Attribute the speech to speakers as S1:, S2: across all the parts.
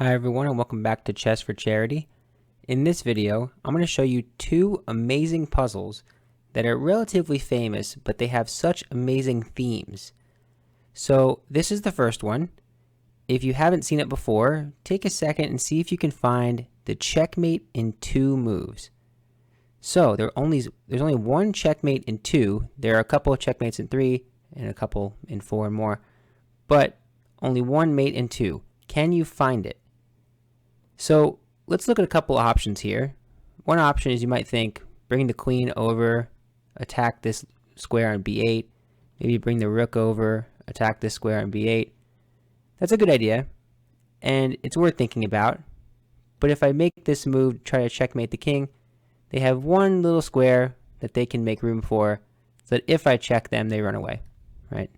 S1: Hi everyone and welcome back to Chess for Charity. In this video, I'm going to show you two amazing puzzles that are relatively famous, but they have such amazing themes. So this is the first one. If you haven't seen it before, take a second and see if you can find the checkmate in 2 moves. So there's only one checkmate in 2. There are a couple of checkmates in 3 and a couple in 4 and more, but only one mate in 2. Can you find it? So let's look at a couple options here. One option is you might think, bring the queen over, attack this square on b8, maybe bring the rook over, attack this square on b8. That's a good idea, and it's worth thinking about. But if I make this move, try to checkmate the king, they have one little square that they can make room for, so that if I check them, they run away, right?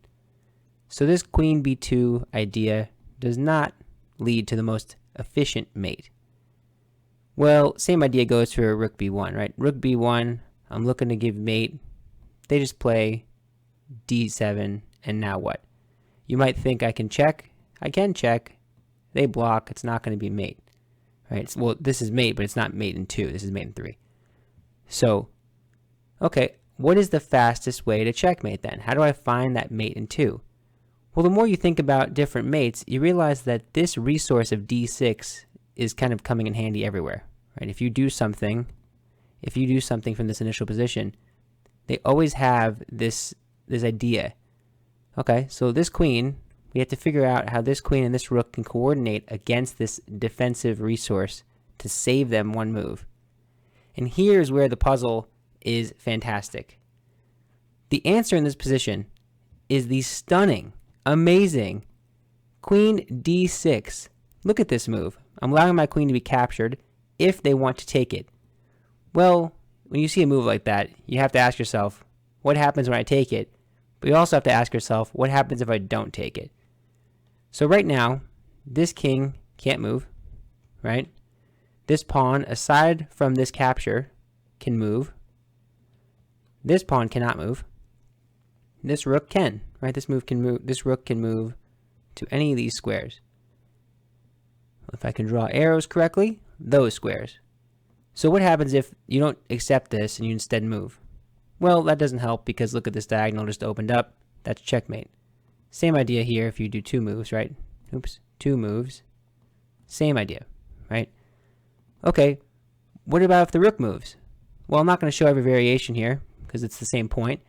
S1: So this queen b2 idea does not lead to the most efficient mate. Well, same idea goes for rook b1, right? Rook b1, I'm looking to give mate. They just play d7, and now what? You might think I can check. I can check. They block. It's not going to be mate, right? Well, this is mate, but it's not mate in 2. This is mate in 3. So, okay, what is the fastest way to checkmate then? How do I find that mate in 2? Well, the more you think about different mates, you realize that this resource of d6 is kind of coming in handy everywhere, right? If you do something from this initial position, they always have this idea. Okay, so this queen, we have to figure out how this queen and this rook can coordinate against this defensive resource to save them one move. And here's where the puzzle is fantastic. The answer in this position is the stunning, amazing queen d6. Look at this move. I'm allowing my queen to be captured if they want to take it. Well, when you see a move like that, you have to ask yourself, what happens when I take it? But you also have to ask yourself, what happens if I don't take it? So right now, this king can't move, right? This pawn, aside from this capture, can move. This pawn cannot move. This rook can, right? This rook can move to any of these squares. If I can draw arrows correctly, those squares. So what happens if you don't accept this and you instead move? Well, that doesn't help because look at this diagonal just opened up. That's checkmate. Same idea here if you do 2 moves, right? Oops, 2 moves. Same idea, right? Okay, what about if the rook moves? Well, I'm not going to show every variation here because it's the same point.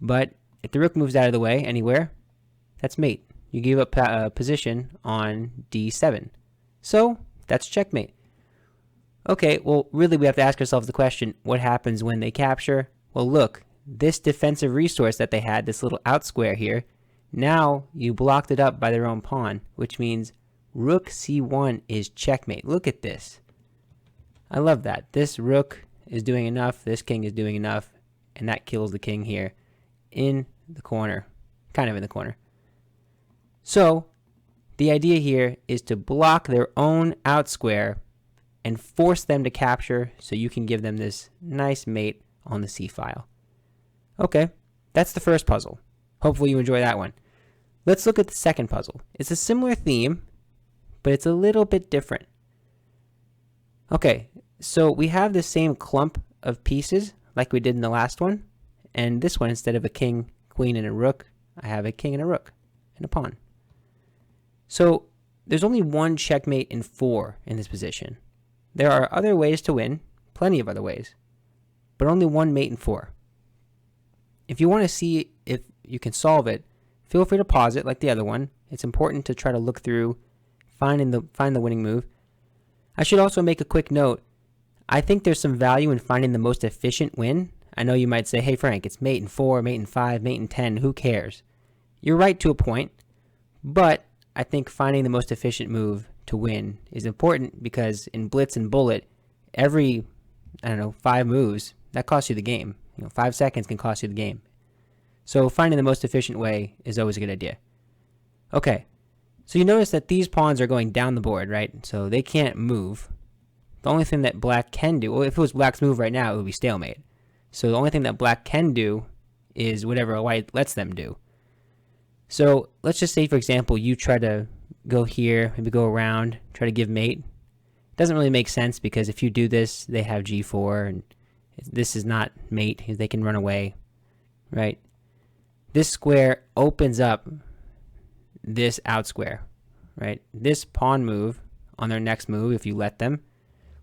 S1: But if the rook moves out of the way anywhere, that's mate. You give up position on d7. So that's checkmate. Okay, well, really we have to ask ourselves the question, what happens when they capture? Well, look, this defensive resource that they had, this little out square here, now you blocked it up by their own pawn, which means rook c1 is checkmate. Look at this. I love that. This rook is doing enough, this king is doing enough, and that kills the king here in the corner, kind of in the corner. So the idea here is to block their own out square and force them to capture so you can give them this nice mate on the c file. Okay, that's the first puzzle. Hopefully you enjoy that one. Let's look at the second puzzle. It's a similar theme, but it's a little bit different. Okay, so we have the same clump of pieces like we did in the last one, and this one, instead of a king, queen, and a rook, I have a king and a rook and a pawn. So there's only one checkmate in 4 in this position. There are other ways to win, plenty of other ways, but only one mate in 4. If you want to see if you can solve it, feel free to pause it like the other one. It's important to try to look through, find the winning move. I should also make a quick note. I think there's some value in finding the most efficient win. I know you might say, hey Frank, it's mate in 4, mate in 5, mate in 10, who cares? You're right to a point, but I think finding the most efficient move to win is important because in Blitz and Bullet, every, 5 moves, that costs you the game. 5 seconds can cost you the game. So finding the most efficient way is always a good idea. Okay, so you notice that these pawns are going down the board, right? So they can't move. The only thing that black can do, well, if it was black's move right now, it would be stalemate. So the only thing that black can do is whatever white lets them do. So let's just say, for example, you try to go here, maybe go around, try to give mate. It doesn't really make sense because if you do this, they have g4, and this is not mate. They can run away, right? This square opens up this out square, right? This pawn move on their next move, if you let them,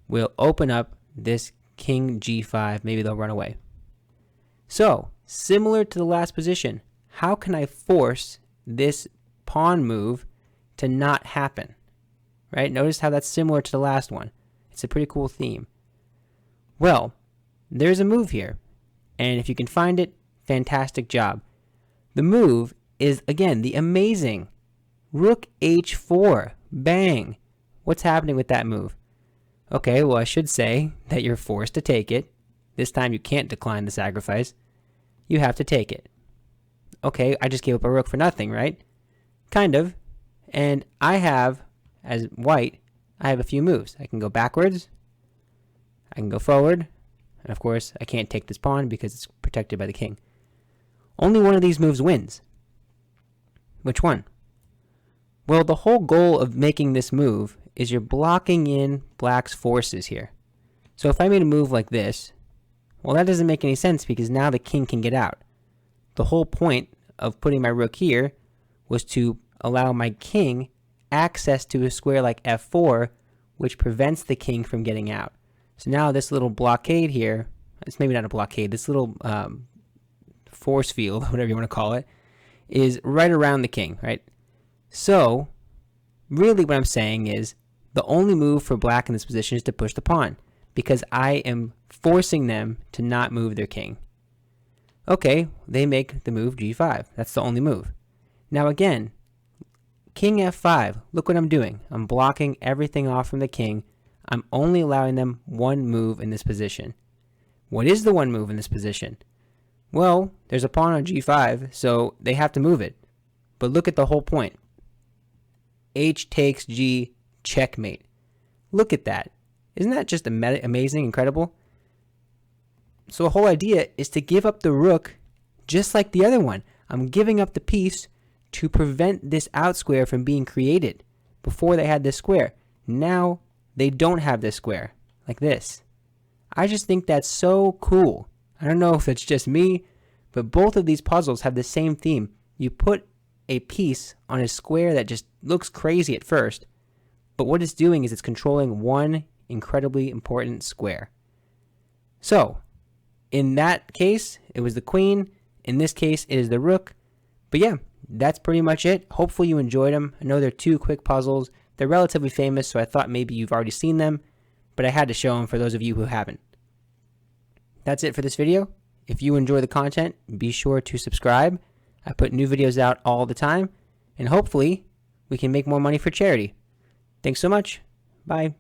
S1: will open up this king g5. Maybe they'll run away. So, similar to the last position, how can I force this pawn move to not happen? Right? Notice how that's similar to the last one. It's a pretty cool theme. Well, there's a move here, and if you can find it, fantastic job. The move is, again, the amazing rook h4. Bang! What's happening with that move? Okay, well, I should say that you're forced to take it. This time you can't decline the sacrifice. You have to take it. Okay, I just gave up a rook for nothing, right? Kind of. And I have, as white, I have a few moves. I can go backwards. I can go forward. And of course, I can't take this pawn because it's protected by the king. Only one of these moves wins. Which one? Well, the whole goal of making this move is you're blocking in black's forces here. So if I made a move like this, well, that doesn't make any sense because now the king can get out. The whole point of putting my rook here was to allow my king access to a square like f4, which prevents the king from getting out. So now this little blockade here, it's maybe not a blockade, this little force field, whatever you want to call it, is right around the king, right? So, really what I'm saying is, the only move for black in this position is to push the pawn, because I am forcing them to not move their king. Okay, they make the move g5. That's the only move. Now again, king f5, look what I'm doing. I'm blocking everything off from the king. I'm only allowing them one move in this position. What is the one move in this position? Well, there's a pawn on g5, so they have to move it. But look at the whole point. H takes g, checkmate. Look at that. Isn't that just amazing, incredible? So the whole idea is to give up the rook just like the other one. I'm giving up the piece to prevent this out square from being created. Before they had this square. Now they don't have this square, like this. I just think that's so cool. I don't know if it's just me, but both of these puzzles have the same theme. You put a piece on a square that just looks crazy at first, but what it's doing is it's controlling one incredibly important square. So, in that case, it was the queen. In this case, it is the rook. But yeah, that's pretty much it. Hopefully you enjoyed them. I know they're two quick puzzles. They're relatively famous, so I thought maybe you've already seen them, but I had to show them for those of you who haven't. That's it for this video. If you enjoy the content, be sure to subscribe. I put new videos out all the time, and hopefully we can make more money for charity. Thanks so much. Bye.